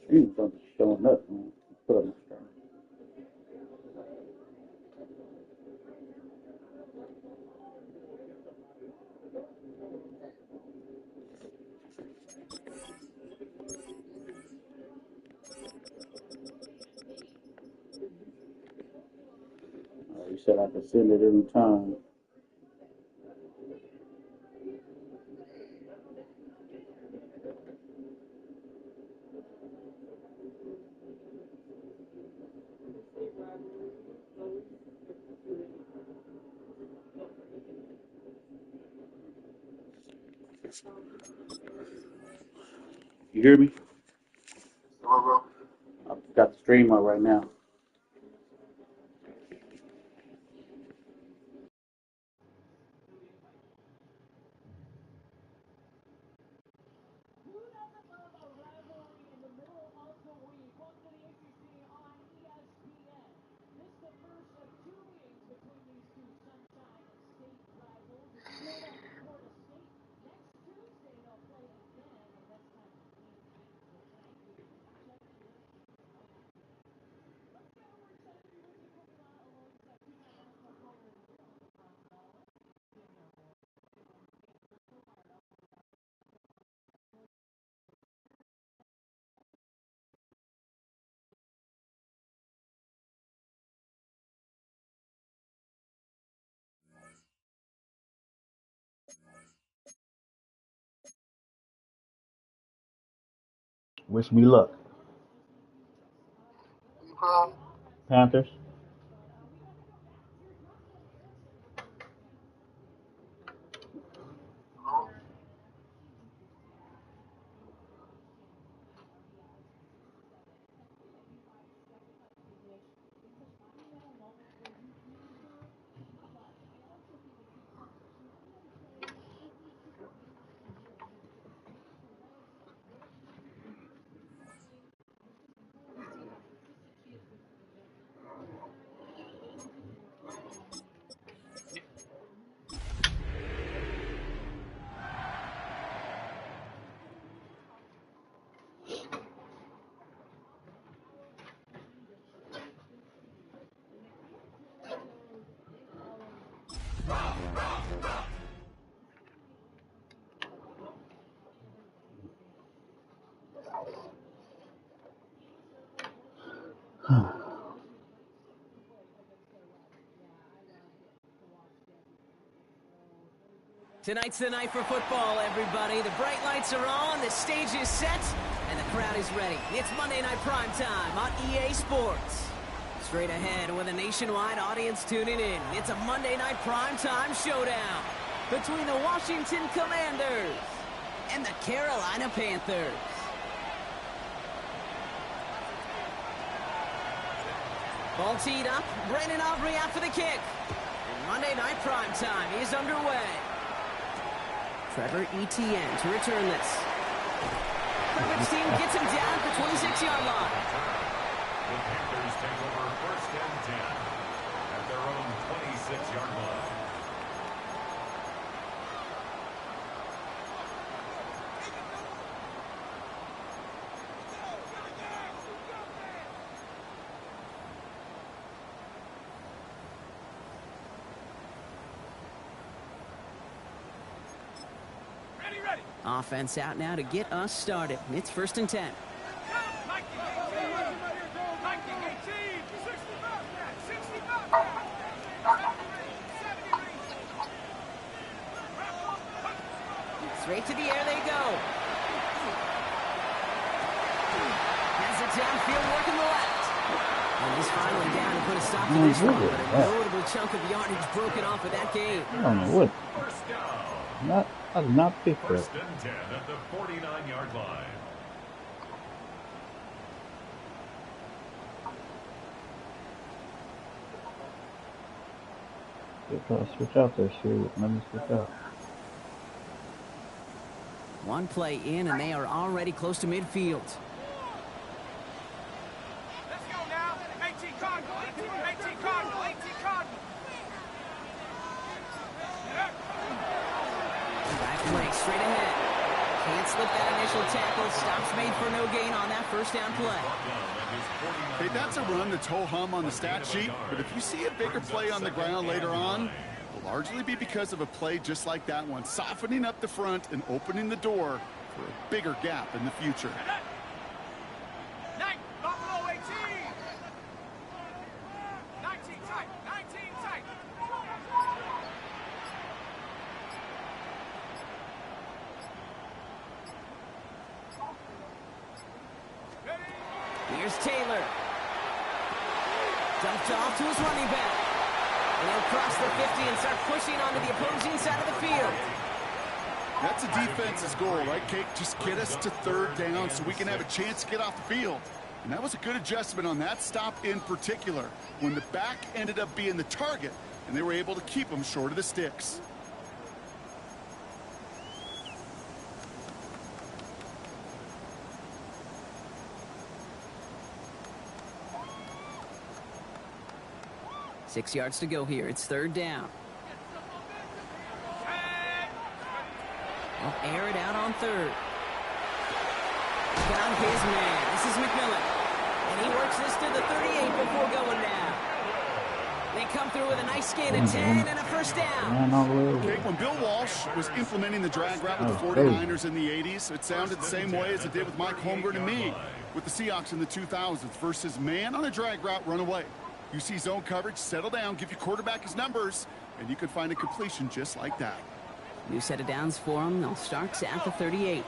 Streams aren't showing up, man. Put up my stream. You said I could send it any time. You hear me? I've got the stream on right now. Wish me luck. Panthers. Tonight's the night for football, everybody. The bright lights are on, the stage is set, and the crowd is ready. It's Monday Night Primetime on EA Sports. Straight ahead with a nationwide audience tuning in, it's a Monday Night Primetime showdown between the Washington Commanders and the Carolina Panthers. Ball teed up, Brandon Aubrey out for the kick. And Monday Night Primetime is underway. Trevor Etienne to return this. Coverage team gets him down at the 26-yard line. The Panthers take over 1st and 10 at their own 26-yard line. Offense out now to get us started. It's 1st and 10. Straight to the air they go. Has it downfield, working the left. And he's finally down to put a stop to this one. But a notable chunk of yardage broken off of that game. I don't know what. I did not pick that. 1st and 10 at the 49-yard line. They're trying to switch out that shit. Let me switch out. One play in, and they are already close to midfield. Let's go now. 18 Cardinal, 18 Cardinal, 18. initial tackle. Stops made for no gain on that first down play. Hey, that's a run that's ho-hum on the stat sheet, but if you see a bigger play on the ground later on, it will largely be because of a play just like that one, softening up the front and opening the door for a bigger gap in the future. Here's Taylor. Dumped off to his running back. And he'll cross the 50 and start pushing onto the opposing side of the field. That's a defense's goal, right, Kate? Just get us to third down so we can have a chance to get off the field. And that was a good adjustment on that stop in particular, when the back ended up being the target, and they were able to keep them short of the sticks. Six yards to go here. It's third down. They'll air it out on third. Got his man. This is McMillan. And he works this to the 38 before going down. They come through with a nice gain of 10 and a first down. Okay, when Bill Walsh was implementing the drag route with the 49ers in the 80s, it sounded the same way as it did with Mike Holmgren and me with the Seahawks in the 2000s versus man on a drag route, run away. You see zone coverage, settle down, give your quarterback his numbers, and you could find a completion just like that. New set of downs for them. They'll start at the 38.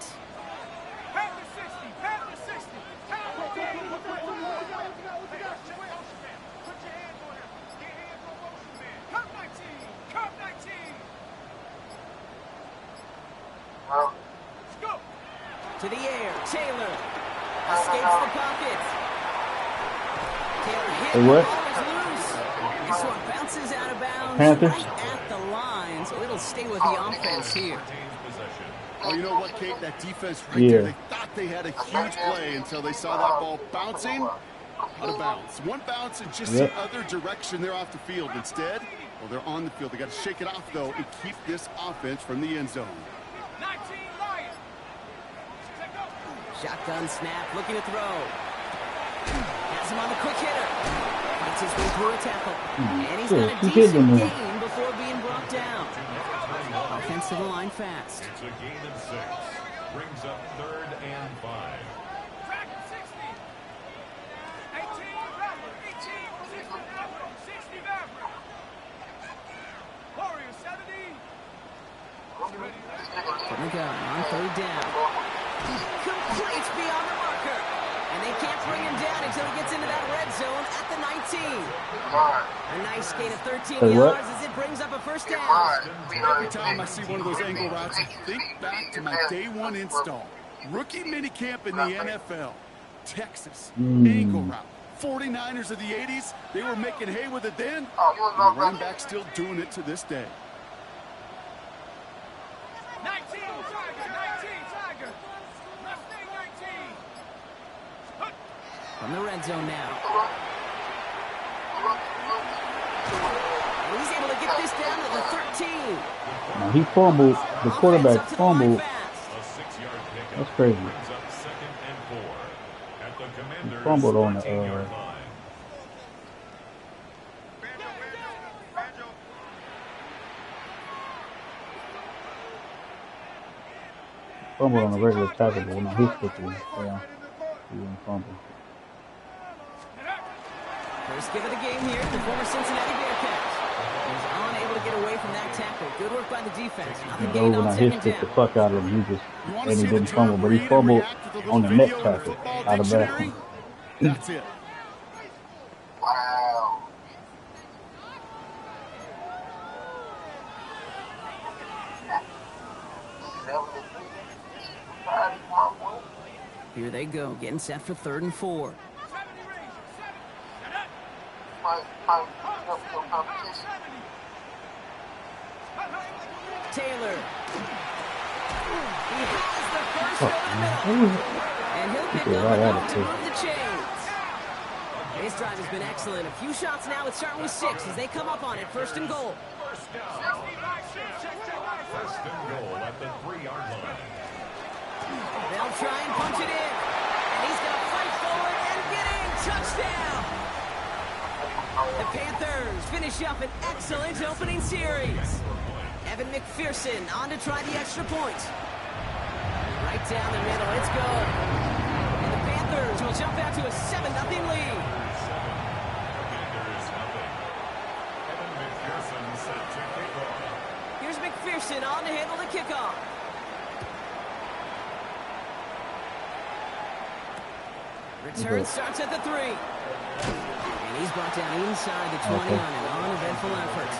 To the air, Taylor escapes the pocket. Taylor hit. Hey, what? This one bounces out of bounds Panthers? right at the line, so it'll stay with the offense here. Oh, you know what, Kate? That defense right there, they thought they had a huge play until they saw that ball bouncing out of bounds. One bounce in just the other direction. They're off the field. Instead, well, they're on the field. They got to shake it off, though, and keep this offense from the end zone. Shotgun snap, looking to throw. Has him on the quick hitter. Fights his way through a tackle. And he's got a decent gain before being brought down. Offensive line fast. It's a gain of 6. Brings up 3rd and 5. From the gun on third down. Completes beyond the marker. And they can't bring him down until he gets into that red zone at the 19. A nice gain of 13 yards as it brings up a first down. Every time I see one of those angle routes, I think back to my day one install. Rookie minicamp in the NFL. Texas, angle route. 49ers of the 80s, they were making hay with it then. And the running back still doing it to this day. 19 Tiger. From the red zone now. And he's able to get this down to the 13. Now he fumbled. The quarterback fumbled. That's crazy. He fumbled on the fumbled on a regular tackle, but when I hit it, he didn't fumble. First give of the game here, the former Cincinnati Bearcats. He's unable to get away from that tackle. Good work by the defense. Nothing gained on second down. The fuck out of him. He didn't fumble, but he fumbled on the neck tackle out of bounds. That's it. Wow. Here they go, getting set for 3rd and 4. Taylor. He has the first over the middle. And he'll pick up enough to move the chains. His drive has been excellent. A few shots now. It's starting with 6 as they come up on it. 1st and goal. First and goal at the 3-yard line. They'll try and punch it in. And he's going to fight forward and get in. Touchdown. The Panthers finish up an excellent opening series. Evan McPherson on to try the extra point. Right down the middle. It's good. And the Panthers will jump out to a 7-0 lead. Here's McPherson on to handle the kickoff. Return starts at the 3. And he's brought down inside the 20 on an uneventful effort.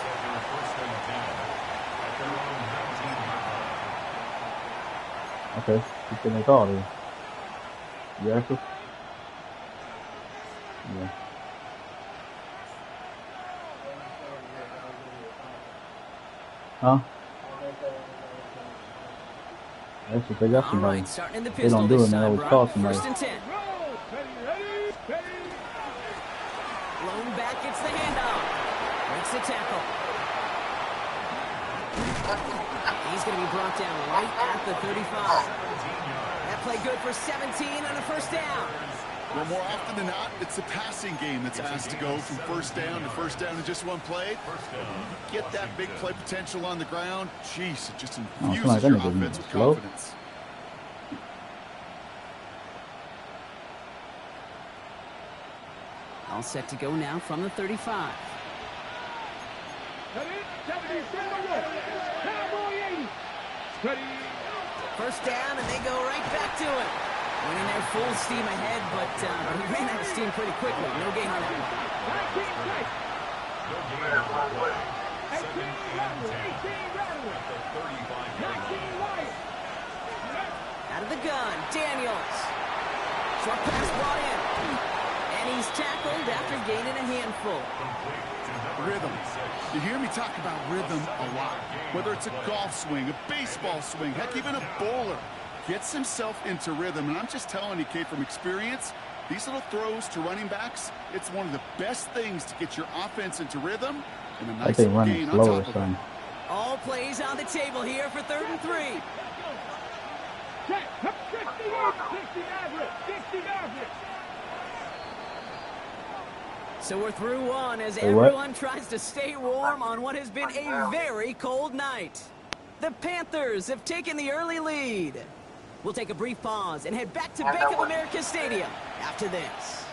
Okay, you can make all this. You active? Yeah. Huh? Actually, they got somebody. Right, starting in the They don't do it, and they always call somebody. First and 10. Blown back, gets the handoff. Breaks the tackle. He's going to be brought down right at the 35. That play good for 17 on a first down. Well, more often than not, it's the passing game that's asked to go from first down in just one play. Get that big play potential on the ground. Jeez, it just infuses your offense with confidence. All set to go now from the 35. First down, and they go right back to it. Went in there full steam ahead, but he ran out of steam pretty quickly. No gain on that one. Out of the gun, Daniels. Short pass brought in. And he's tackled after gaining a handful. Rhythm. You hear me talk about rhythm a lot. Whether it's a golf swing, a baseball swing, heck, even a bowler. Gets himself into rhythm, and I'm just telling you, Kate, from experience, these little throws to running backs, it's one of the best things to get your offense into rhythm and a nice gain on top of it. All plays on the table here for 3rd and 3. So we're through one as everyone tries to stay warm on what has been a very cold night. The Panthers have taken the early lead. We'll take a brief pause and head back to Bank of America Stadium after this.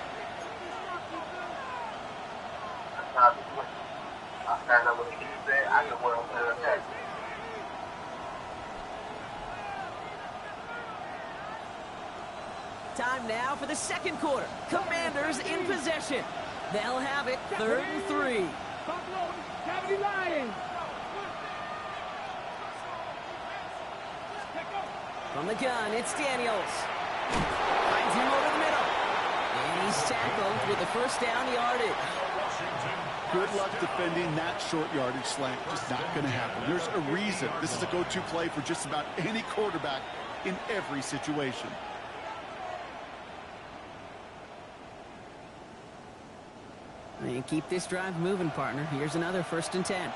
Time now for the second quarter. Commanders in possession. They'll have it 3rd and 3. From the gun, it's Daniels. Finds him over the middle. And he's tackled with the first down yardage. Good luck defending that short yardage slant. Just not going to happen. There's a reason. This is a go-to play for just about any quarterback in every situation. And keep this drive moving, partner. Here's another 1st and 10.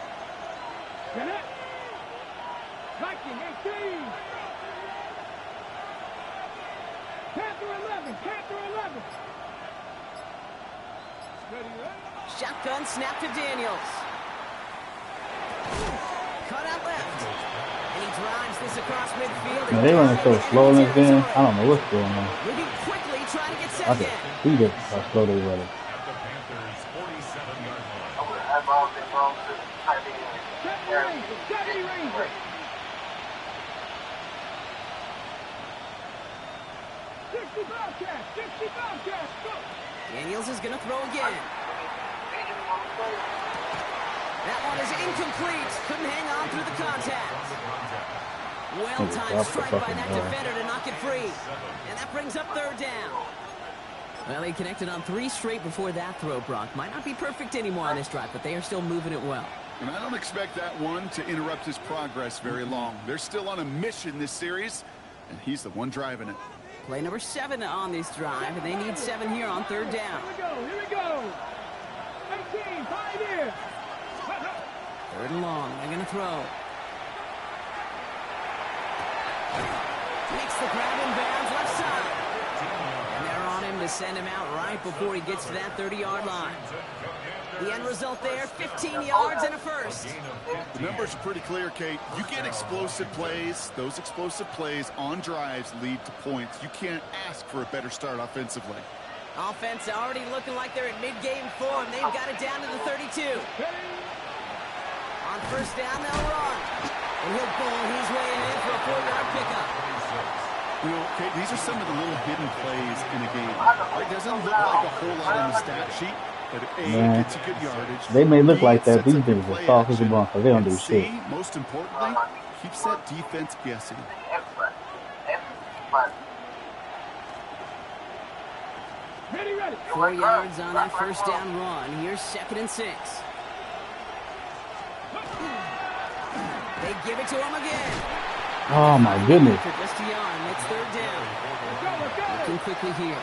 Shotgun snap to Daniels. Cut out left. And he drives this across midfield. Now they running so slow in this game. I don't know what's going on. Moving quickly, trying to get set I can see this how slow they running. Daniels is going to throw again. That one is incomplete. Couldn't hang on through the contact. Well-timed strike by that defender to knock it free. And that brings up 3rd down. Well, he connected on 3 straight before that throw, Brock. Might not be perfect anymore on this drive, but they are still moving it well. And I don't expect that one to interrupt his progress very long. They're still on a mission this series, and he's the one driving it. Play number 7 on this drive, and they need 7 here on 3rd down. Here we go. 18, pioneer. 3rd and long. They're going to throw. Makes the grab in bounds left side. And they're on him to send him out right before he gets to that 30-yard line. The end result there, 15 yards and a first. The numbers are pretty clear, Kate. You get explosive plays. Those explosive plays on drives lead to points. You can't ask for a better start offensively. Offense already looking like they're in mid-game form. They've got it down to the 32. On first down, they'll run. And he'll pull his way in for a 4-yard pickup. You know, Kate, these are some of the little hidden plays in a game. It doesn't look like a whole lot on the stat sheet, but A, gets you good yardage. They may look B, like that. These sets up niggas play are soft as a action. bronco. They don't do And shit. C, most importantly, keeps that defense guessing. Ready. 4 yards on that first down run. Here's 2nd and 6. They give it to him again. Oh my goodness. For just a yard. It's 3rd down. Looking quickly here.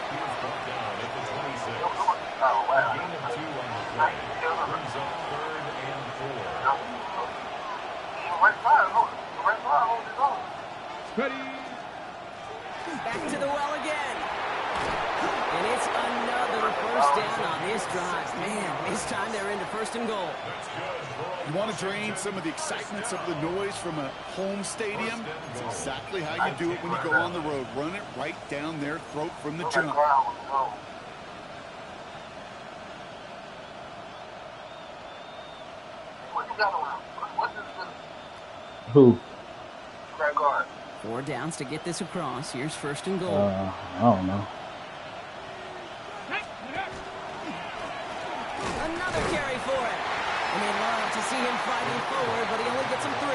Back to the well again. And it's another first down on this drive. Man, this time they're into 1st and goal. You want to drain some of the excitements of the noise from a home stadium? It's exactly how you do it when you go on the road. Run it right down their throat from the jump. Who? 4 downs to get this across. Here's 1st and goal. I don't know. Another carry for it. And they love to see him fighting forward, but he only gets him 3.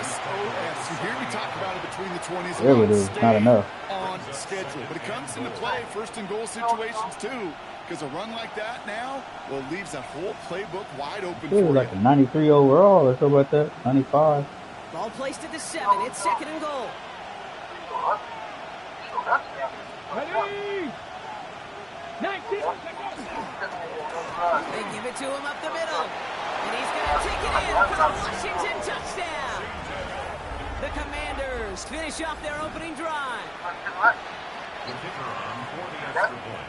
SOS. You hear me talk about it between the 20s. There it is. Not enough. On schedule. But it comes into play 1st and goal situations too. Because a run like that now, well, leaves that whole playbook wide open It was for like you. a 93 overall or something like that. 95. Ball placed at the 7. It's 2nd and goal. Ready. 19. They give it to him up the middle. And he's going to take it in for the Washington touchdown. The Commanders finish off their opening drive.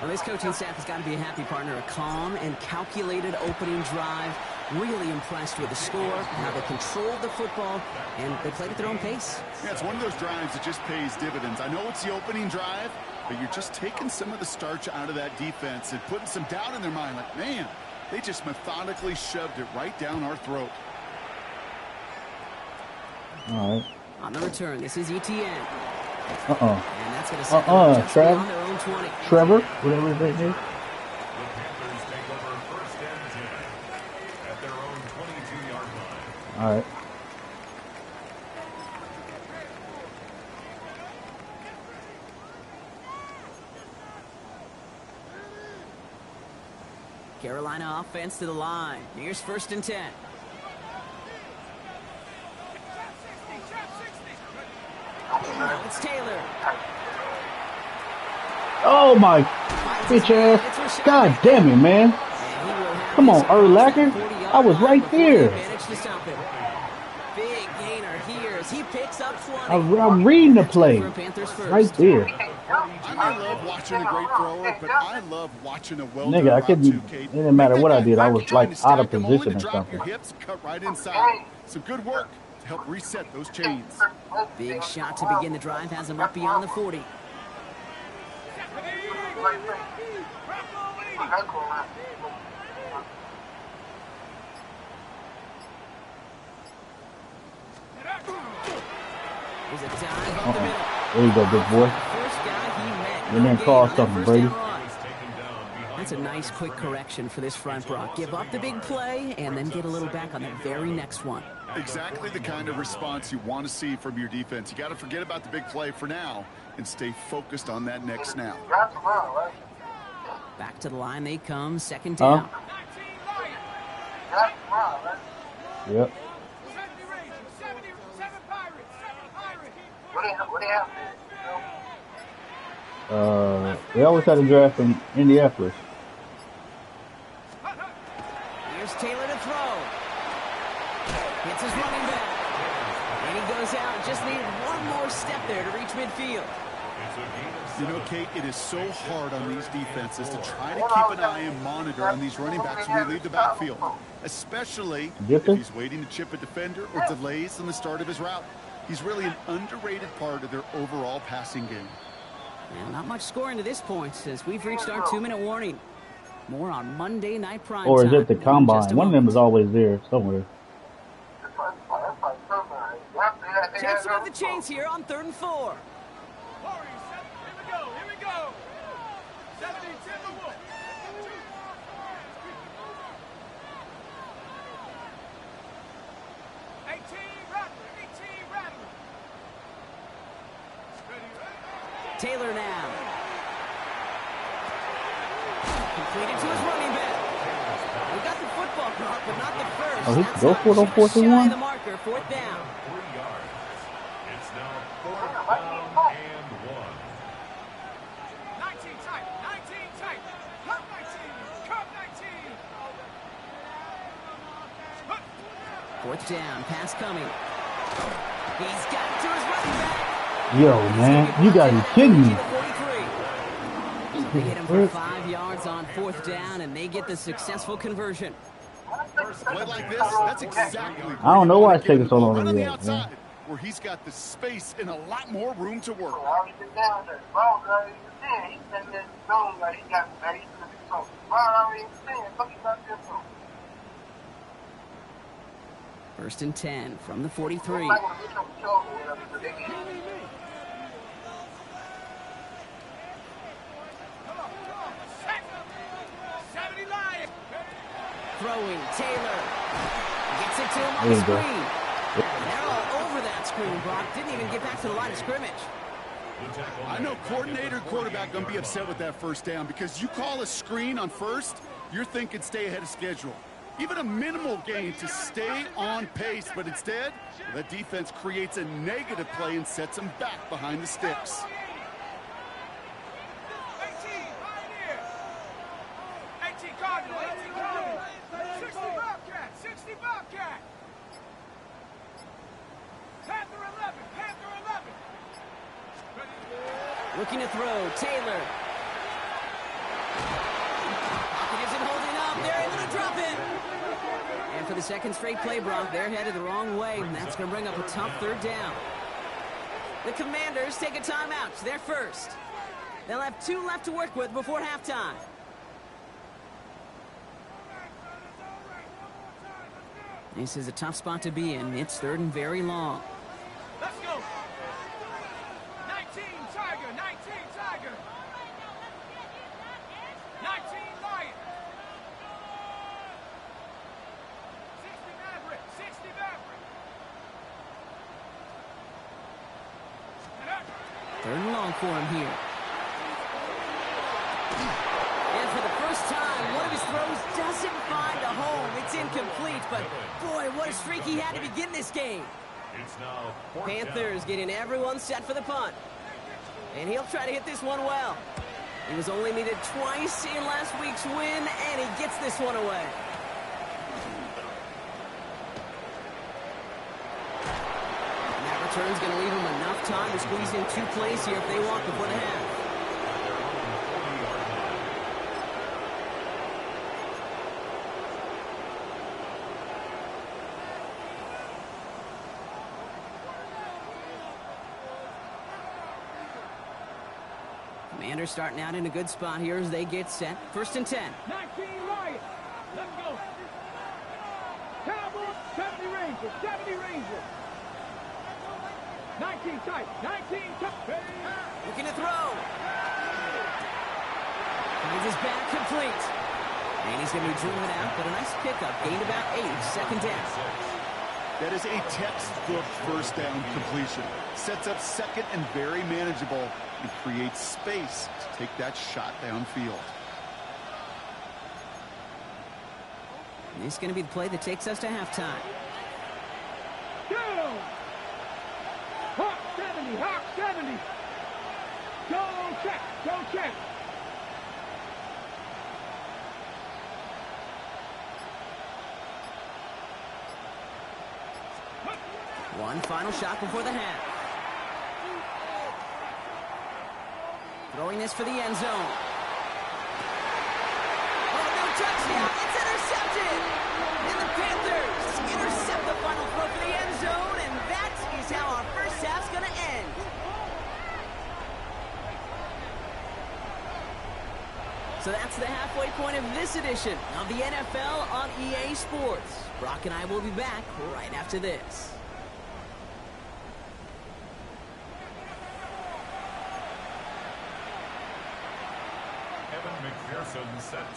Well, this coaching staff has got to be a happy partner. A calm and calculated opening drive. Really impressed with the score, how they controlled the football, and they played at their own pace. Yeah, it's one of those drives that just pays dividends. I know it's the opening drive, but you're just taking some of the starch out of that defense and putting some doubt in their mind. Like, man, they just methodically shoved it right down our throat. All right. On the return, this is ETN. Uh-oh. And that's going to set them just Trevor. beyond their own 20. Trevor, whatever his name is. The Panthers take over 1st and 10 at their own 22-yard line. All right. Carolina offense to the line. Here's 1st and 10. Now it's Taylor. Oh my bitch ass. God damn it, man. Come on, Urlacher. I was right there. Big gainer here as he picks up 20. I'm reading the play. Right there. I may love watching a great thrower, but I love watching a well-done Nigga, I route couldn't, too, Kate. it didn't matter what I did. I was Trying like to out of stack them only position to or drop your something. hips, cut right inside. Some good work to help reset those chains. Big shot to begin the drive has him up beyond the 40. There's a dive up the middle. There you go, big boy. First guy he met. And then No call gain on that something, first Brady. down run. That's a nice quick correction for this front, Brock. Give up the big play and then get a little back on the very next one. Exactly the kind of response you want to see from your defense. You got to forget about the big play for now and stay focused on that next snap. Back to the line they come, 2nd down. Yep. They always had a draft in Indianapolis. Here's Taylor to throw. Hits his running back. And he goes out. Just needed one more step midfield. You know, Kate, it is so hard on these defenses to try to keep an eye and monitor on these running backs when they leave the backfield, especially if he's waiting to chip a defender or delays in the start of his route. He's really an underrated part of their overall passing game. Well, not much scoring to this point since we've reached our 2-minute warning. More on Monday Night Prime Or is Time it the combine? One of them is always there somewhere. Chance to move the chains here on 3rd and 4. Here we go. 70 Timberwolves. 18 Rattler. Taylor now. Completed to his running back. We got the football caught, but not the first. Oh, he can go for it on 4th and 1? The marker, 4th down. 3 yards. It's now 4th down and 1. 19 tight. Come 19. 4th down, pass coming. He's got it to his running back. Yo, man, you gotta be kidding me. They hit him for 5 yards on 4th down, and they get the successful conversion. Play like this, that's exactly. I don't know why it's taking so long to on the react, outside, man. where he's got the space and a lot more room to work. First and 10 from the 43. Throwing, Taylor. Gets it to him on the screen. They're all over that screen, Brock. Didn't even get back to the line of scrimmage. I know coordinator and quarterback going to be upset with that first down because you call a screen on first, you're thinking stay ahead of schedule. Even a minimal gain to stay on pace, but instead, that defense creates a negative play and sets them back behind the sticks. 18 Cardinal. 60 Bobcat. Panther 11. Looking to throw, Taylor. Pocket isn't holding up. They're able to drop it. And for the second straight play, Brock, they're headed the wrong way, and that's going to bring up a tough 3rd down. The Commanders take a timeout. They're first. They'll have 2 left to work with before halftime. This is a tough spot to be in. It's 3rd and very long. Let's go. 19 Tiger. 19 Lion. 60 Maverick. 3rd and long for him here. And for the first time, one of his throws doesn't find a home. It's incomplete, but boy, what a streak he had to begin this game. It's now 4th Panthers getting everyone set for the punt. And he'll try to hit this one well. He was only needed twice in last week's win, and he gets this one away. And that return's going to leave him enough time to squeeze in 2 plays here if they want before the half. Commanders starting out in a good spot here as they get set. 1st and 10. 19 Lion. Let's go. Cowboys, 70 Rangers. 19 tight. Looking to throw. Finds his back complete. And he's going to be driven out, but a nice pickup. Gained about 8. 2nd down. That is a textbook first down completion. Sets up 2nd and very manageable and creates space to take that shot downfield. And this is going to be the play that takes us to halftime. Go! Hawk 70. Go check. One final shot before the half. Throwing this for the end zone. Oh, no touchdown. It's intercepted. And the Panthers intercept the final throw for the end zone, and that is how our first half's going to end. So that's the halfway point of this edition of the NFL on EA Sports. Brock and I will be back right after this.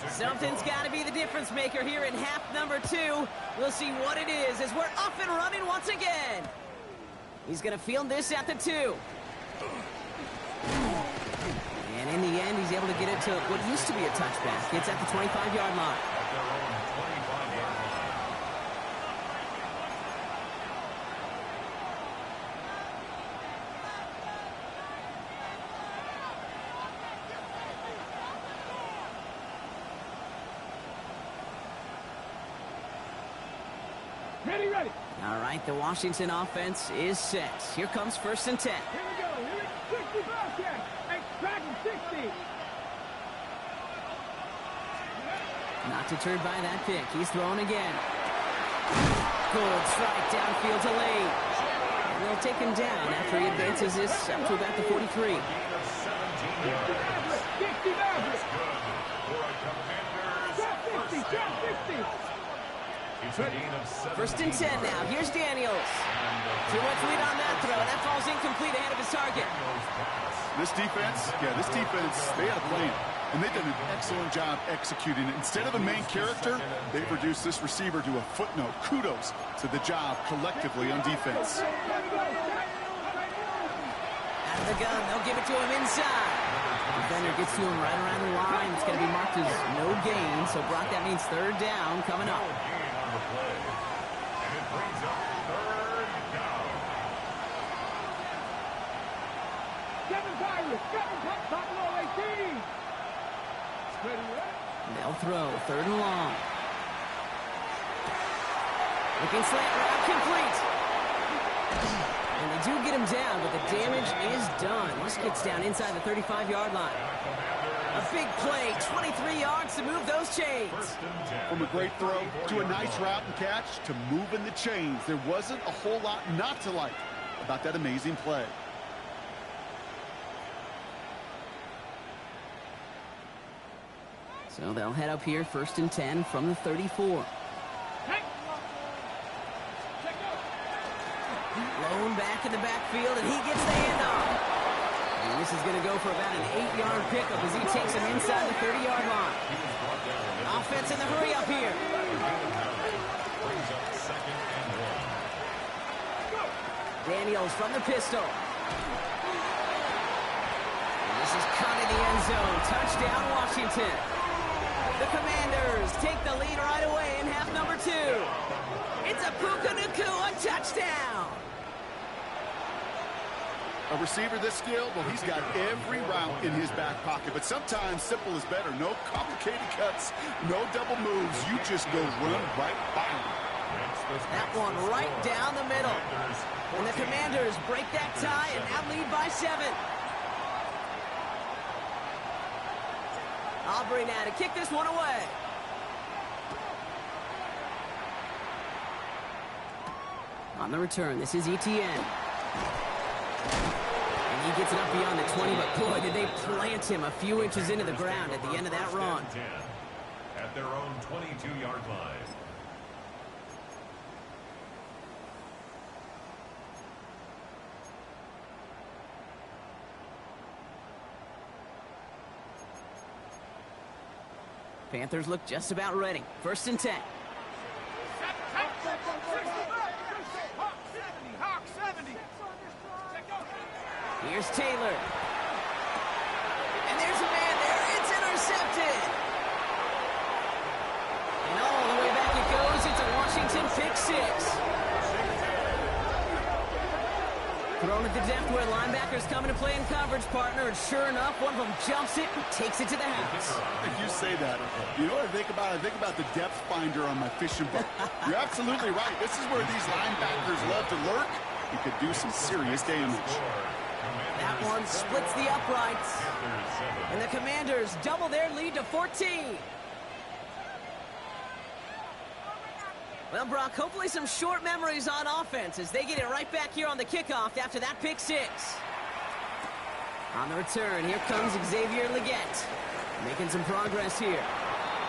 Something's got to be the difference maker here in half number 2. We'll see what it is as we're up and running once again. He's going to field this at the 2. And in the end, he's able to get it to what used to be a touchback. It's at the 25-yard line. Ready, ready. All right, the Washington offense is set. Here comes 1st and 10. Here we go. Here it's 60 Bobcats. Extracting 60. Not deterred by that pick. He's thrown again. Good strike downfield to Lane. And they'll take him down after he advances this up to about the 43. 60 Mavericks. Shot 60. Shot 60. 1st and 10 now. Here's Daniels. Too much lead on that throw. That falls incomplete ahead of his target. This defense, they had a plan. And they've done an excellent job executing it. Instead of a main character, they've reduced this receiver to a footnote. Kudos to the job collectively on defense. Out of the gun. They'll give it to him inside. Defender gets to him right around the line. It's going to be marked as no gain. So, Brock, that means 3rd down coming up. And it brings up 3rd down. 7 Pirates. 7 Buffalo 18. Ready, ready. They'll throw 3rd and long. Looking slant route complete. And they do get him down, but the damage is done. This gets down inside the 35-yard line. A big play, 23 yards to move those chains. From a great throw to a nice route and catch to moving the chains. There wasn't a whole lot not to like about that amazing play. So they'll head up here, 1st and 10 from the 34. Lone back in the backfield, and he gets the handoff. And this is going to go for about an 8-yard pickup as he takes him inside the 30-yard line. Offense in the hurry up here. Daniels from the pistol. And this is caught in the end zone. Touchdown, Washington. The Commanders take the lead right away in half number 2. It's a Puka Nacua touchdown. A receiver this skilled, well, he's got every route in his back pocket. But sometimes simple is better. No complicated cuts, no double moves. You just go run right by him. That one right down the middle. And the Commanders break that tie and now lead by 7. Aubrey now to kick this one away. On the return, this is Etienne. And he gets it up beyond the 20, but boy, did they plant him a few inches into the ground at the end of that run. At their own 22-yard line. Panthers look just about ready. 1st and 10. Hawk 70. Here's Taylor. And there's a man there. It's intercepted. And all the way back it goes. It's a Washington pick 6. Thrown at the depth where linebackers come into play in coverage, partner. And sure enough, one of them jumps it and takes it to the house. If you say that, you know what I think about? I think about the depth finder on my fishing boat. You're absolutely right. This is where these linebackers love to lurk. You could do some serious damage. That one splits the uprights. And the Commanders double their lead to 14. Well, Brock, hopefully some short memories on offense as they get it right back here on the kickoff after that pick six. On the return, here comes Xavier Leggett, making some progress here.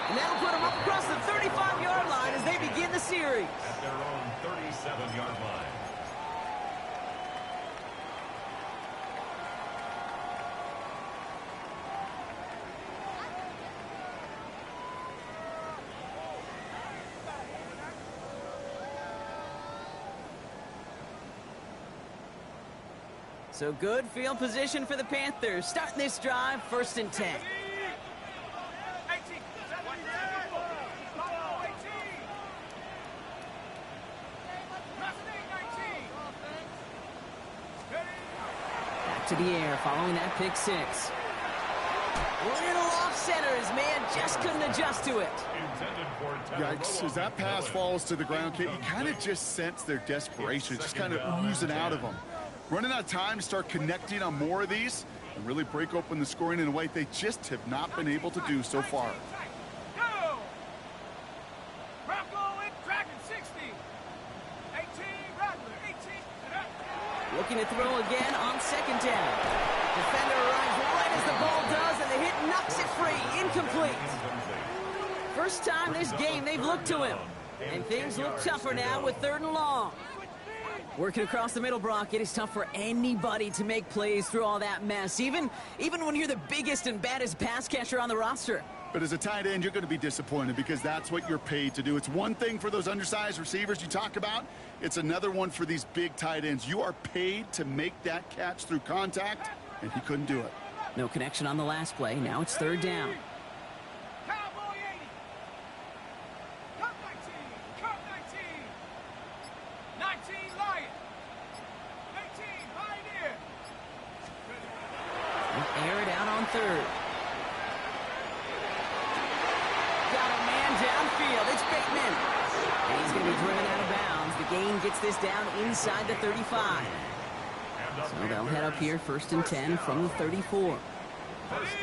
And that'll put them up across the 35-yard line as they begin the series. At their own 37-yard line. So good field position for the Panthers. Starting this drive, 1st and 10. Back to the air following that pick six. Little off center as man just couldn't adjust to it. Yikes, as that pass falls to the ground, Kate, you kind of just sense their desperation. Just kind of oozing out of them. Running out of time to start connecting on more of these and really break open the scoring in a way they just have not been able to do so far. Looking to throw again on 2nd down. Defender arrives right as the ball does, and the hit knocks it free. Incomplete. First time this game they've looked to him. And things look tougher now with 3rd and long. Working across the middle, Brock, it is tough for anybody to make plays through all that mess, even when you're the biggest and baddest pass catcher on the roster. But as a tight end, you're going to be disappointed because that's what you're paid to do. It's one thing for those undersized receivers you talk about. It's another one for these big tight ends. You are paid to make that catch through contact, and he couldn't do it. No connection on the last play. Now it's 3rd down. Air it out on 3rd. Got a man downfield. It's Bateman. And he's going to be driven out of bounds. The gain gets this down inside the 35. So they'll head up here 1st and 10 from the 34. 1st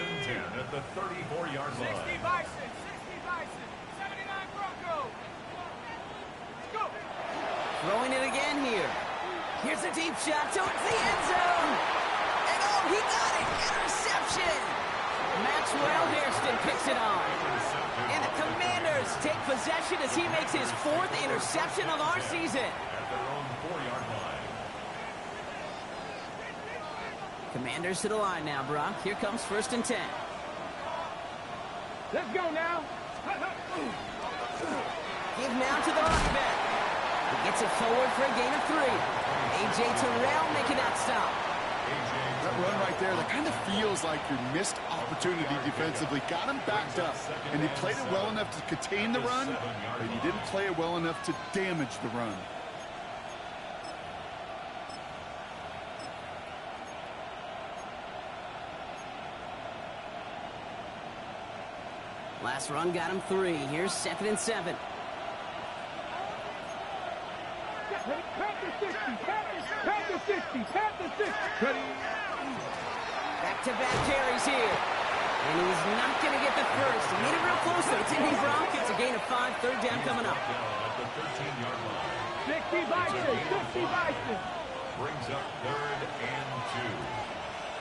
and 10 at the 34-yard line. 60 Bison, 79 Broncos. Let's go. Throwing it again here. Here's a deep shot towards the end zone. And oh, he got it. Interception. Maxwell Hairston picks it on. And the Commanders take possession as he makes his 4th interception of our season. At their own 4-yard line. Commanders to the line now, Brock. Here comes 1st and 10. Let's go now. Give now to the running back. He gets it forward for a gain of 3. A.J. Terrell making that stop. That run right there, that kind of feels like your missed opportunity defensively. Got him backed up, and he played it well enough to contain the run, but he didn't play it well enough to damage the run. Last run got him 3. Here's 2nd and 7. Panther 60, Panther 60, Panther 60. Back-to-back carries here. And he's not going to get the first. He made it real close, though. It's Indy Brock. It's a gain of 5. 3rd down coming up. At the 13-yard line. 60 Bison, 60 Bison. Brings up 3rd and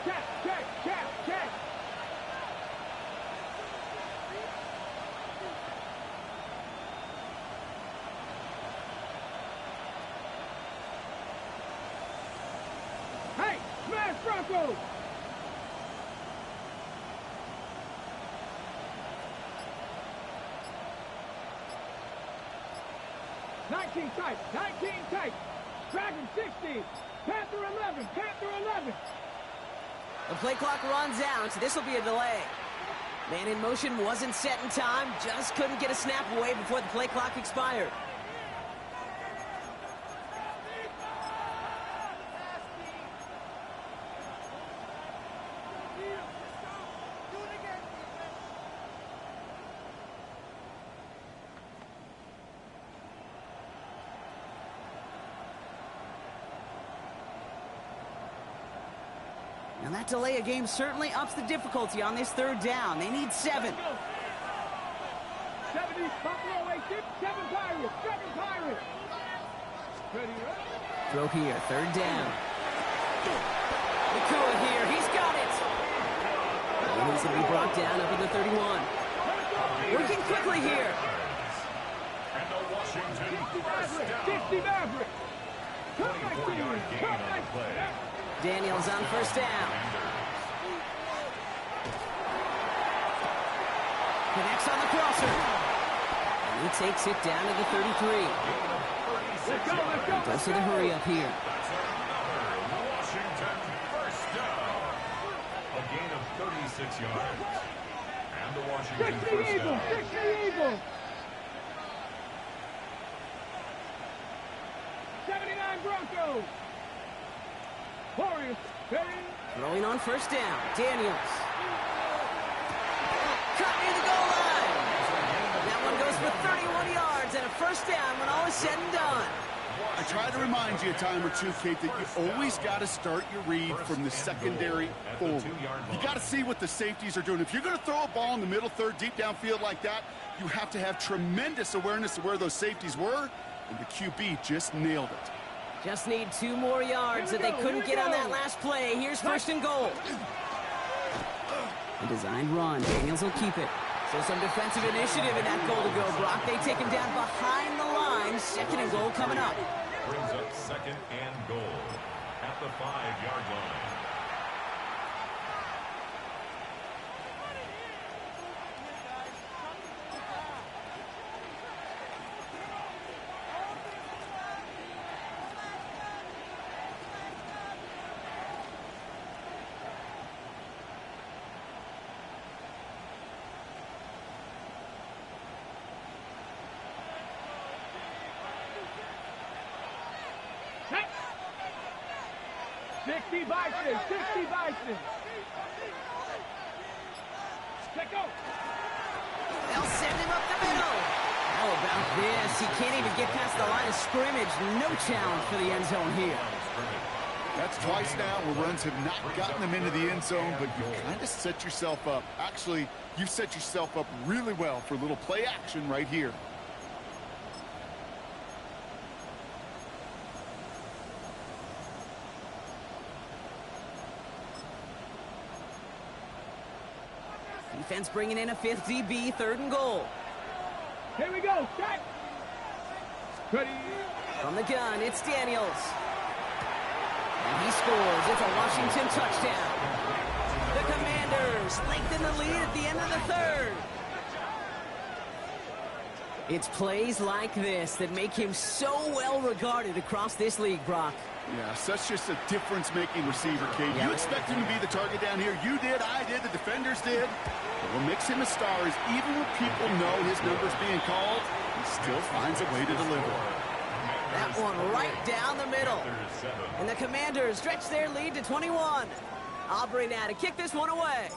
2. Check. Hey, smash Broncos! Nineteen tight. Dragon 60. Panther 11. The play clock runs out, so this will be a delay. Man in motion wasn't set in time, just couldn't get a snap away before the play clock expired. Now that delay of game certainly ups the difficulty on this third down. They need 7. 70, Buffalo 86, 7 Pirates, 7 Pirates. Ready, right? Throw here, third down. Nikah here, he's got it. And he's going to be brought down up at the 31. Working quickly here. And the Washington first down. 60 Maverick. 24-yard gain on the play. Daniels on first down. Connects on the crosser. And he takes it down to the 33. Goes to the hurry up here. That's another Washington first down. A gain of 36 yards. And the Washington 60 first Eagles, down. 60 Eagles. 79 Broncos. Warriors, ready? Throwing on first down. Daniels. Cut near the goal line. That one goes for 31 yards and a first down when all is said and done. I try to remind you a time or two, Kate, that you always got to start your read from the secondary forward. You got to see what the safeties are doing. If you're going to throw a ball in the middle third, deep downfield like that, you have to have tremendous awareness of where those safeties were, and the QB just nailed it. Just need 2 more yards that they couldn't get on that last play. Here's first and goal. A designed run. Daniels will keep it. So some defensive initiative in that goal to go, Brock. They take him down behind the line. Second and goal coming up. Brings up second and goal at the 5-yard line. Check. 60 Bison, 60 Bison. Check go. They'll send him up the middle. How about this? He can't even get past the line of scrimmage. No challenge for the end zone here. That's twice now where runs have not gotten them into the end zone, but you've kind of set yourself up. Actually, you've set yourself up really well for a little play action right here. Defense bringing in a 5th DB, third and goal. Here we go, check. Ready. From the gun, it's Daniels. And he scores. It's a Washington touchdown. The Commanders lengthen the lead at the end of the third. It's plays like this that make him so well regarded across this league, Brock. Yeah, such just a difference-making receiver, Kate. You expect him to be the target down here. You did, I did, the defenders did. But what makes him a star is even when people know his number's being called, he still finds a way to deliver. That one right down the middle. And the Commanders stretch their lead to 21. Aubrey now to kick this one away.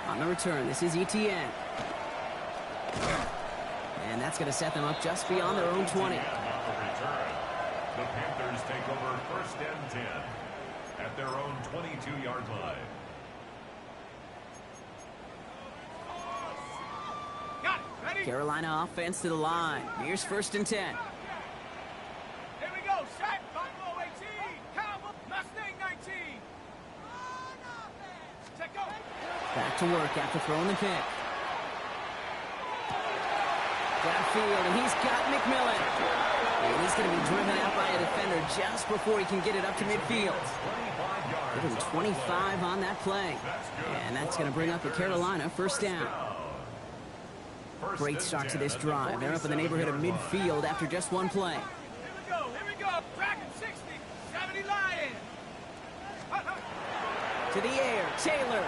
On the return, this is Etienne. And that's going to set them up just beyond their own 20. The Panthers take over first and 10 at their own 22-yard line. Got it, ready. Carolina offense to the line. Here's first and 10. Here we go, set. Buffalo 18, Cowboy, Mustang 19. Check go. Back to work after throwing the pick. Downfield, and he's got McMillan. And he's going to be driven out by a defender just before he can get it up to midfield. Give him 25 on that play. And that's going to bring up a Carolina first down. Great start to this drive. They're up in the neighborhood of midfield after just one play. Here we go. Dragon 60, 70 Lions. To the air, Taylor.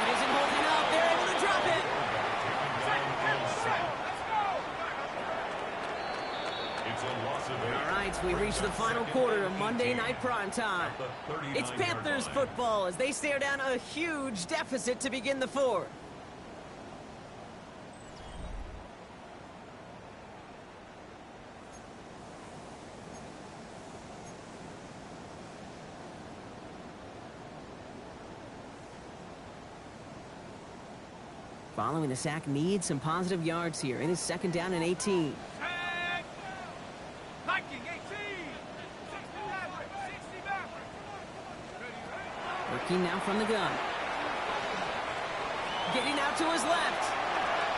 It isn't holding up. They're able to drop it. All right, we reach the final quarter of Monday Night Primetime. It's Panthers football as they stare down a huge deficit to begin the fourth. Following the sack, needs some positive yards here. It is 2nd down and 18. Tag. Viking 18. 60 Maverick. 60 Maverick. Working now from the gun. Getting out to his left.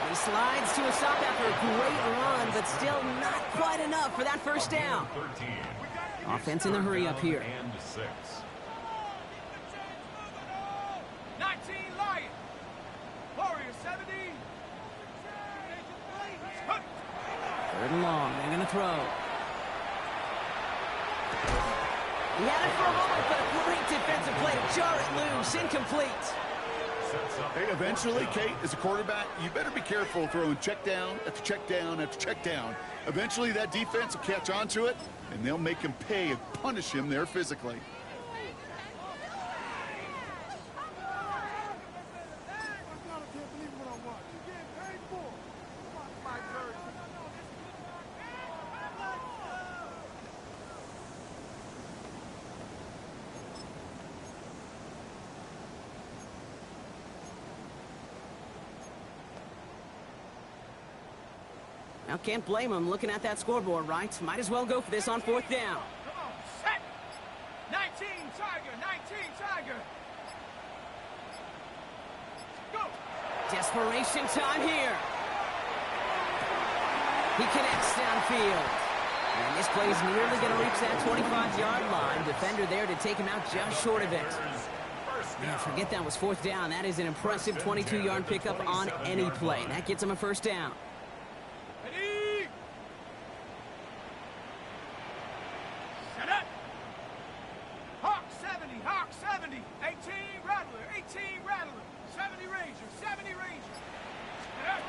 He slides to a stop after a great run, but still not quite enough for that first down. 13. Offense in the hurry up here. And 6. 19 Lion. Warrior 70. 3rd and long. They're going to throw. He had it for a moment, but a great defensive play to jar it loose. Incomplete. Hey, eventually, Kate, as a quarterback, you better be careful throwing check down after check down after check down. Eventually, that defense will catch on to it, and they'll make him pay and punish him there physically. Now, can't blame him looking at that scoreboard, right? Might as well go for this on 4th down. Come on, set. 19 Tiger. 19 Tiger. Go. Desperation time here. He connects downfield. And this play is nearly going to reach that 25-yard line. Defender there to take him out just short of it. Man, forget that was 4th down. That is an impressive 22-yard pickup on any play. That gets him a 1st down. Ready. Set up. Hawk 70. Hawk 70. 18 Rattler. 18 Rattler. 70 Ranger. 70 Ranger. Set up.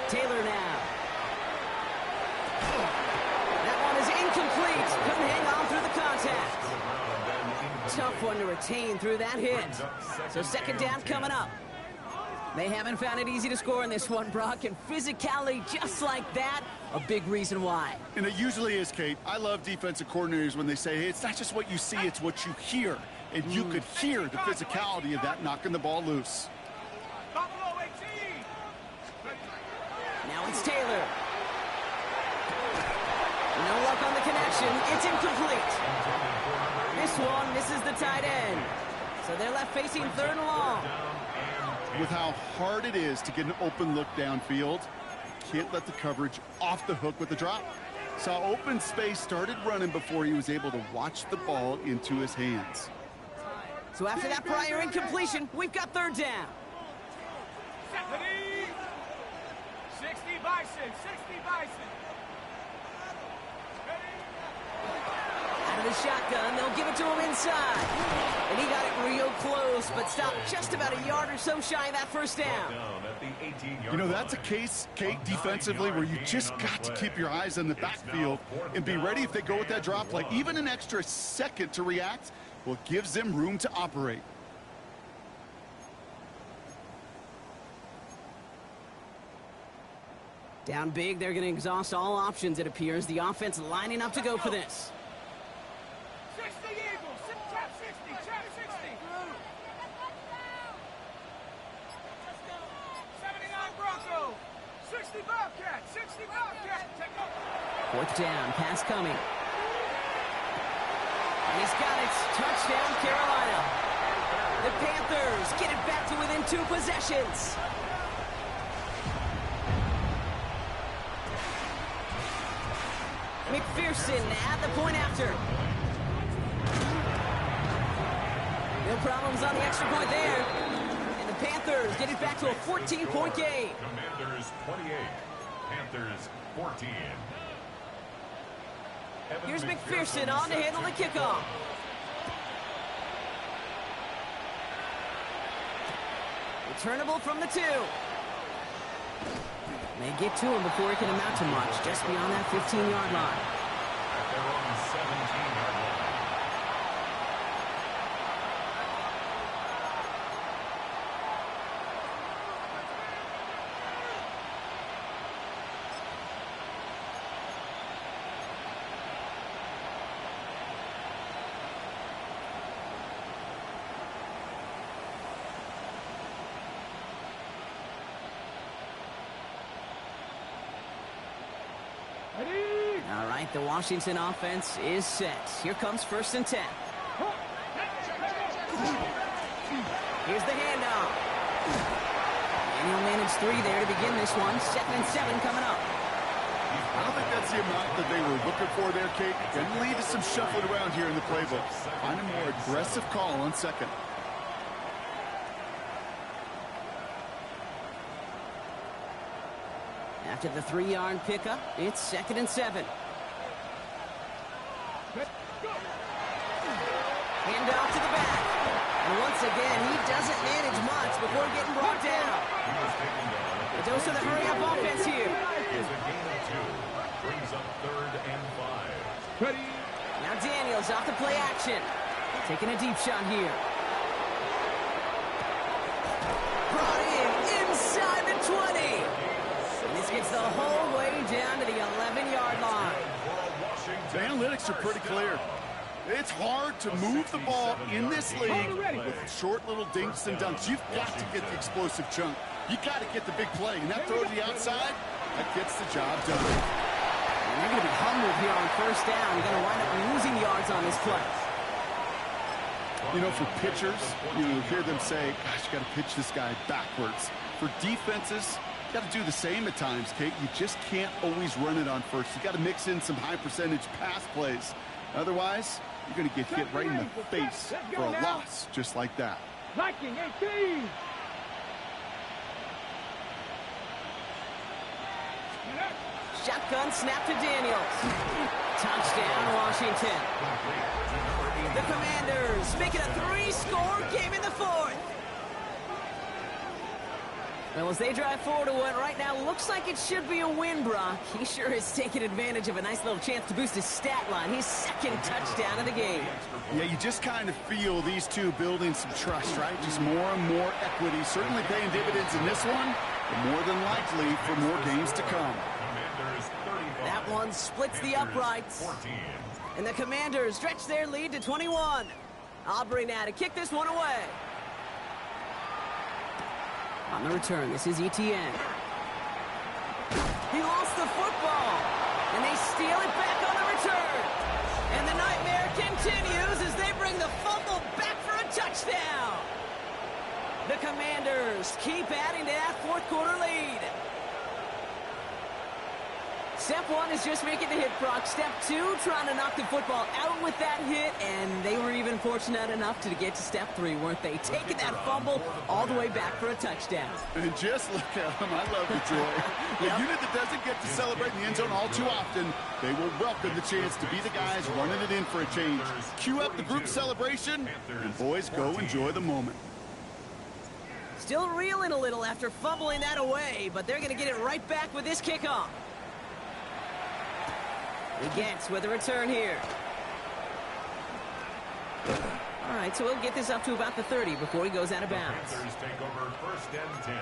Taylor now. That one is incomplete. Couldn't hang on through the contact. Tough one to retain through that hit. So 2nd down coming up. They haven't found it easy to score in this one, Brock, and physicality just like that, a big reason why. And it usually is, Kate. I love defensive coordinators when they say, hey, it's not just what you see, it's what you hear. And you could hear the physicality of that knocking the ball loose. Buffalo 18. Now it's Taylor. No luck on the connection. It's incomplete. This one misses the tight end. So they're left facing 3rd and long. With how hard it is to get an open look downfield, can't let the coverage off the hook with the drop. Saw open space, started running before he was able to watch the ball into his hands. So after that prior incompletion, we've got 3rd down. 60 Bison. 60 Bison. Out of the shotgun, they'll give it to him inside. And he got it real close, but stopped just about a yard or so shy of that 1st down. You know, that's a case, Kate, defensively, where you just got to keep your eyes on the backfield and be ready if they go with that drop play. Even an extra second to react, well, it gives them room to operate. Down big, they're going to exhaust all options, it appears. The offense lining up to go for this. 60 Eagles. Trap 60. Trap 60. 79 Bronco. 60 Bobcat. 60 Bobcat. Take up. 4th down, pass coming. And he's got it. Touchdown, Carolina. The Panthers get it back to within 2 possessions. McPherson at the point after. No problems on the extra point there. And the Panthers get it back to a 14-point game. Commanders 28, Panthers 14. Here's McPherson on to handle the kickoff. Returnable from the 2. They get to him before he can amount to much, just beyond that 15-yard line. At their own 17-yard line. right, the Washington offense is set. Here comes 1st and 10. Here's the handoff. And he'll manage 3 there to begin this one. 2nd and 7 coming up. I don't think that's the amount that they were looking for there, Kate. Can lead to some shuffling around here in the playbook. Find a more aggressive call on 2nd. After the 3-yard pickup, it's 2nd and 7. Hand off to the back. And once again, he doesn't manage much before getting brought down. A dose of the hurry-up offense here. It's a gain of 2. Brings up 3rd and 5. Now Daniels off the play action. Taking a deep shot here. Brought in inside the 20. And this gets the whole way down to the 11-yard line. The analytics are pretty clear. It's hard to move the ball in this league with short little dinks and dunks. You've got to get the explosive chunk. You got to get the big play. And that throw to the outside, that gets the job done. And they're going to be humbled here on 1st down. They're going to wind up losing yards on this play. You know, for pitchers, you hear them say, gosh, you got to pitch this guy backwards. For defenses, you got to do the same at times, Kate. You just can't always run it on 1st. You got to mix in some high-percentage pass plays. Otherwise, you're going to get hit right in the face for a loss just like that. Viking 18. Shotgun snap to Daniels. Touchdown, Washington. The Commanders making a 3-score game in the 4th. Well, as they drive forward to what right now looks like it should be a win, Brock. He sure has taken advantage of a nice little chance to boost his stat line. His 2nd touchdown of the game. Yeah, you just kind of feel these two building some trust, right? Just more and more equity. Certainly paying dividends in this one, but more than likely for more games to come. That one splits the uprights. And the Commanders stretch their lead to 21. Aubrey now to kick this one away. On the return, this is Etienne. He lost the football, and they steal it back on the return. And the nightmare continues as they bring the fumble back for a touchdown. The Commanders keep adding to that 4th quarter lead. Step 1 is just making the hit, Brock. Step 2, trying to knock the football out with that hit, and they were even fortunate enough to get to step 3, weren't they? Taking that fumble all the way back for a touchdown. And just look at them. I love the joy. A unit that doesn't get to celebrate in the end zone all too often, they will welcome the chance to be the guys running it in for a change. Cue up the group celebration, and boys, go enjoy the moment. Still reeling a little after fumbling that away, but they're going to get it right back with this kickoff. Against with a return here. All right, so we'll get this up to about the 30 before he goes out of bounds. The Panthers take over 1st and 10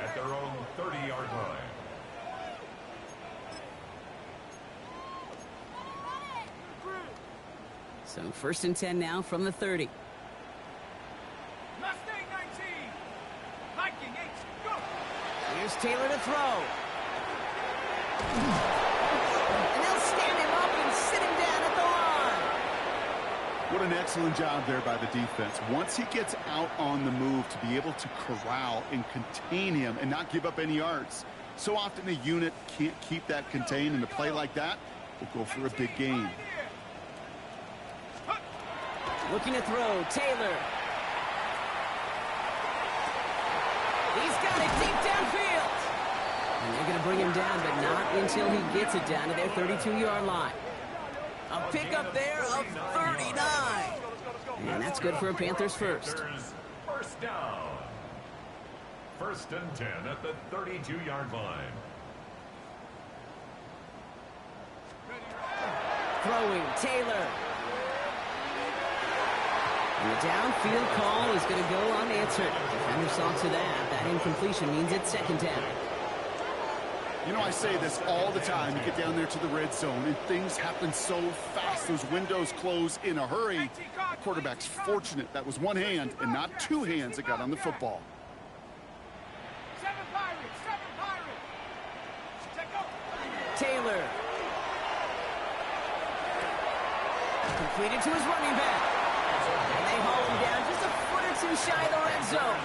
at their own 30-yard line. So 1st and 10 now from the 30. Mustang 19. Viking 8. Go. Here's Taylor to throw. Stand him up and sit him down at the line. What an excellent job there by the defense. Once he gets out on the move, to be able to corral and contain him and not give up any yards. So often a unit can't keep that contained, and a play like that will go for a big gain. Looking to throw, Taylor. He's got it deep downfield. And they're going to bring him down, but not until he gets it down to their 32-yard line. A pickup there of 39. And that's good for a Panthers first. 1st down. 1st and 10 at the 32-yard line. Throwing, Taylor. And the downfield call is going to go unanswered. Defender saw to that. That incompletion means it's 2nd down. You know, I say this all the time. You get down there to the red zone, and things happen so fast. Those windows close in a hurry. The quarterback's fortunate that was one hand and not two hands that got on the football. 7 Pirates. 7 Pirates. Take over. Taylor. Completed to his running back. And they haul him down just a foot or two shy of the red zone.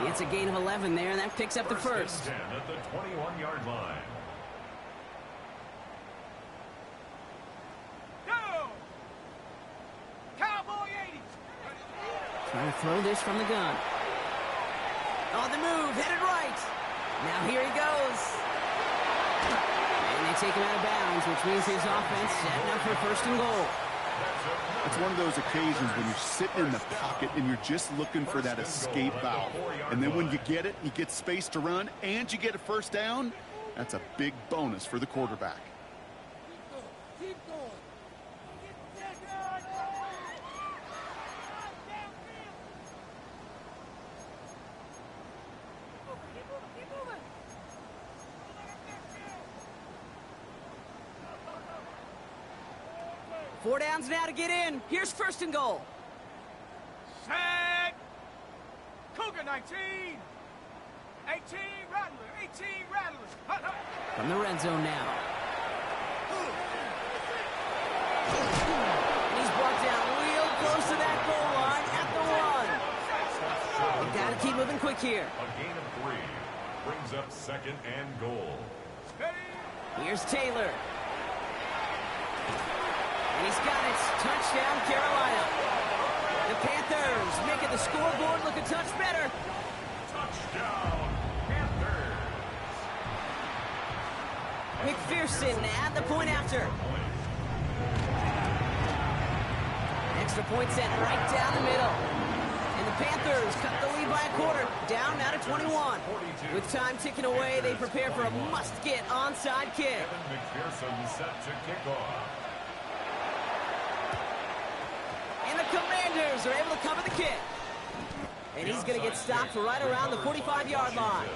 It's a gain of 11 there, and that picks up the first. 10 at the 21-yard line. Go! Cowboy 80s. Trying to throw this from the gun. On the move, headed right. Now here he goes. And they take him out of bounds, which means his offense setting up for first and goal. It's one of those occasions when you're sitting in the pocket and you're just looking for that escape valve. And then when you get it, you get space to run, and you get a first down, that's a big bonus for the quarterback. Keep going. Keep moving. 4 downs now to get in. Here's first and goal. Set. Cougar 19. 18 Rattler. 18 Rattler. Hut, hut. From the red zone now. And he's brought down real close to that goal line at the 1. They got to keep moving quick here. A gain of 3 brings up second and goal. Steady. Here's Taylor. And he's got it. Touchdown, Carolina. The Panthers making the scoreboard look a touch better. Touchdown, Panthers. McPherson at the point after. Extra point set right down the middle. And the Panthers cut the lead by a quarter. Down now to 21. With time ticking away, they prepare for a must-get onside kick. McPherson set to kick off. And the Commanders are able to cover the kick. And he's going to get stopped right around the 45-yard line.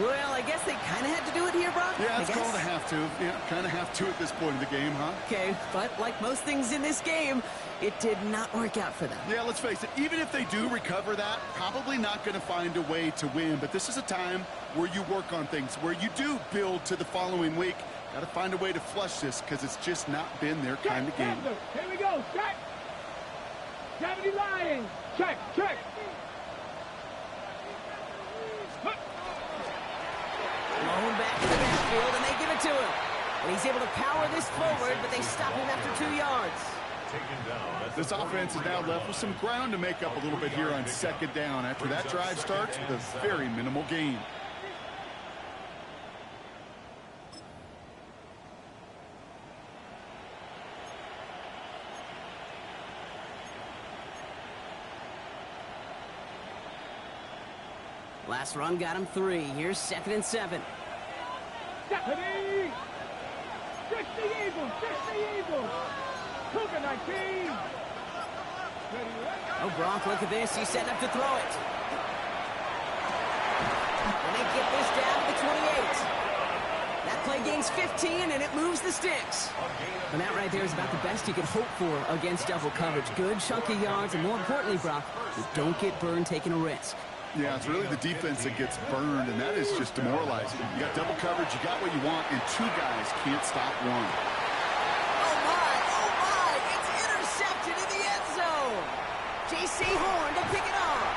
Well, I guess they kind of had to do it here, Brock. Yeah, it's called a have to. Yeah, kind of have to at this point in the game, huh? Okay, but like most things in this game, it did not work out for them. Yeah, let's face it, even if they do recover that, probably not going to find a way to win. But this is a time where you work on things, where you do build to the following week. Got to find a way to flush this because it's just not been their kind of game. Here we go. Check. 70 Lions. Check. Check. Blown back to the backfield, and they give it to him. And he's able to power this forward, but they stop him after 2 yards. Taken down. This offense is now left with some ground to make up a little bit here on second down after that drive starts with a very minimal gain. Last run got him 3. Here's 2nd and 7. Stephanie. 60 Eagles. 60 Eagles. Cougar 19. Oh, Gronk, look at this. He's setting up to throw it. And they get this down to the 28. That play gains 15, and it moves the sticks. And that right there is about the best you could hope for against double coverage. Good chunky yards, and more importantly, Brock, you don't get burned taking a risk. Yeah, it's really the defense that gets burned, and that is just demoralizing. You got double coverage, you got what you want, and 2 guys can't stop one. Oh, my, it's intercepted in the end zone. J.C. Horn to pick it up.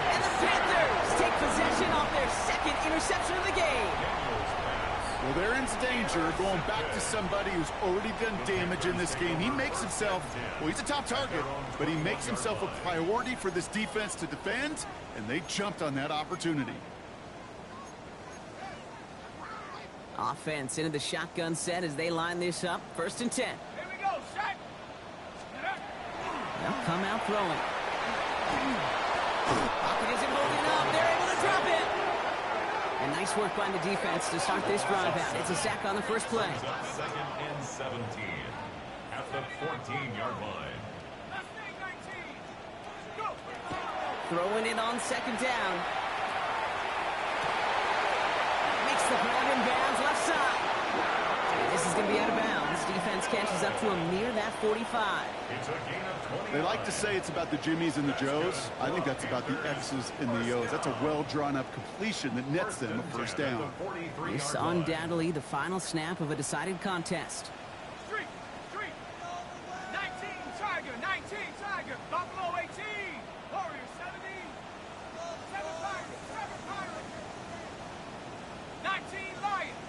And the Panthers take possession of their 2nd interception of the game. Well, they're in danger going back to somebody who's already done damage in this game. He makes himself, well, he's a top target, but he makes himself a priority for this defense to defend, and they jumped on that opportunity. Offense into the shotgun set as they line this up. 1st and 10. Here we go. Set. They'll come out throwing. Pocket isn't holding up. They're able to drop it. And nice work by the defense to start this drive out. It's a sack on the first play. 2nd and 17 at the 14-yard line. Mustang 19. Go. Throwing it on 2nd down. Makes the grab in bounds left side. And this is going to be out of bounds. Defense catches up to him near that 45. It's a gain of 20. They like to say it's about the Jimmies and the Joes. I think that's about the X's and the O's. That's a well-drawn-up completion that nets them a first down. This undoubtedly the final snap of a decided contest. Street. Street. Tiger. Buffalo 18. Warriors 70. 7 Pirates. 7 Pirates. 19 Lions.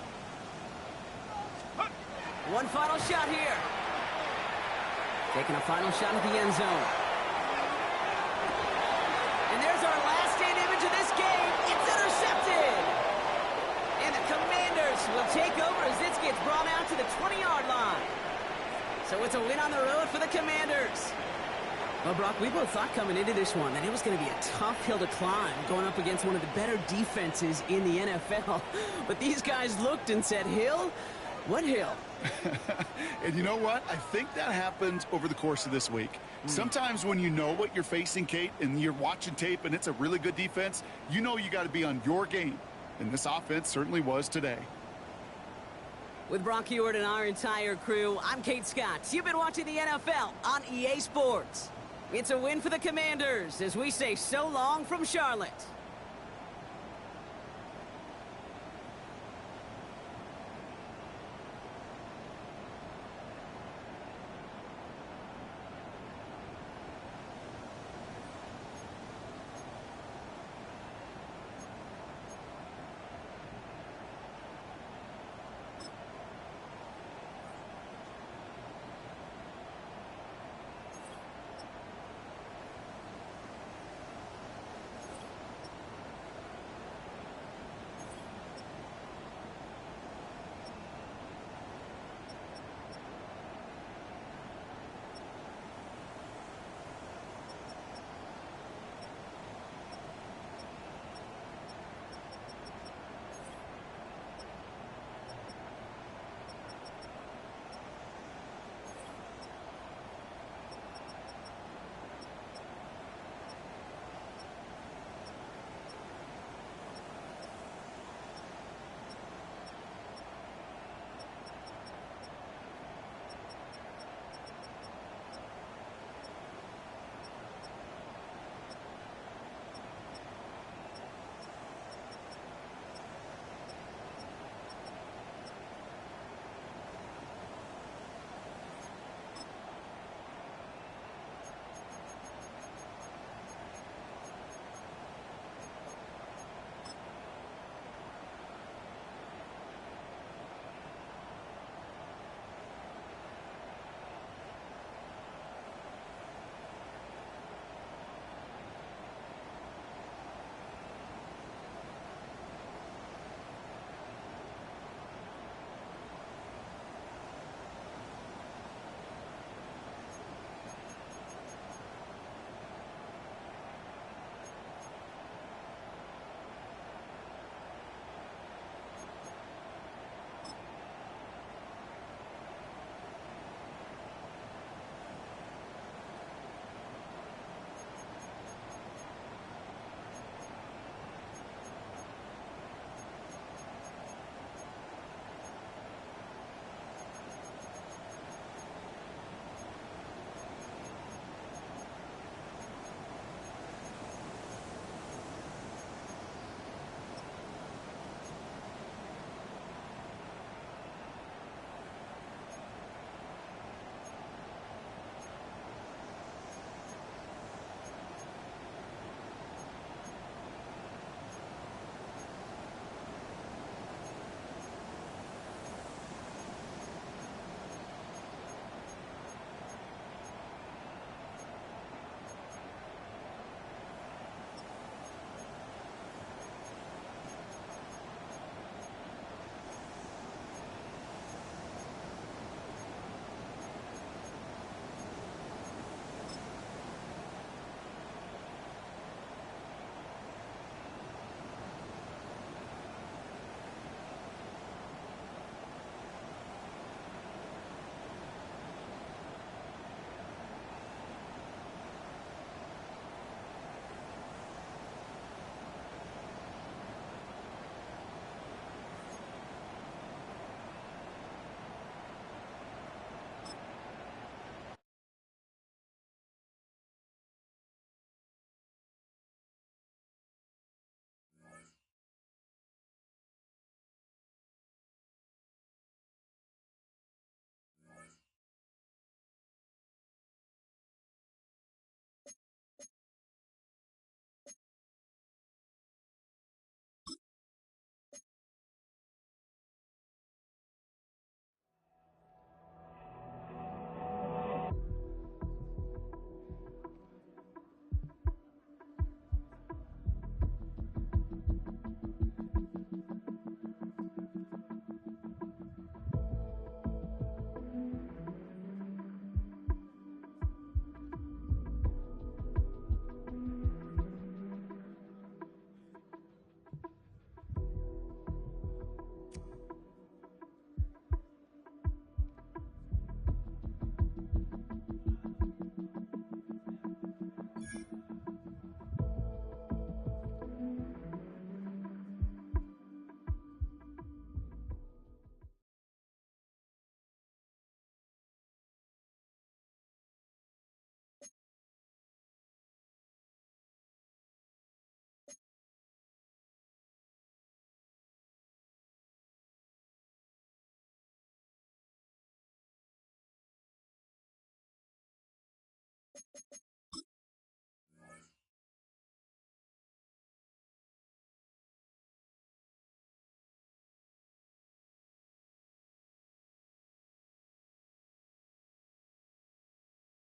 One final shot here. Taking a final shot at the end zone. And there's our last stand image of this game. It's intercepted. And the Commanders will take over as this gets brought out to the 20-yard line. So it's a win on the road for the Commanders. Well, Brock, we both thought coming into this one that it was going to be a tough hill to climb going up against one of the better defenses in the NFL. But these guys looked and said, Hill? What hill? And you know what? I think that happens over the course of this week. Sometimes when you know what you're facing, Kate, and you're watching tape and it's a really good defense, you know you got to be on your game. And this offense certainly was today. With Brock Heward and our entire crew, I'm Kate Scott. You've been watching the NFL on EA Sports. It's a win for the Commanders as we say so long from Charlotte.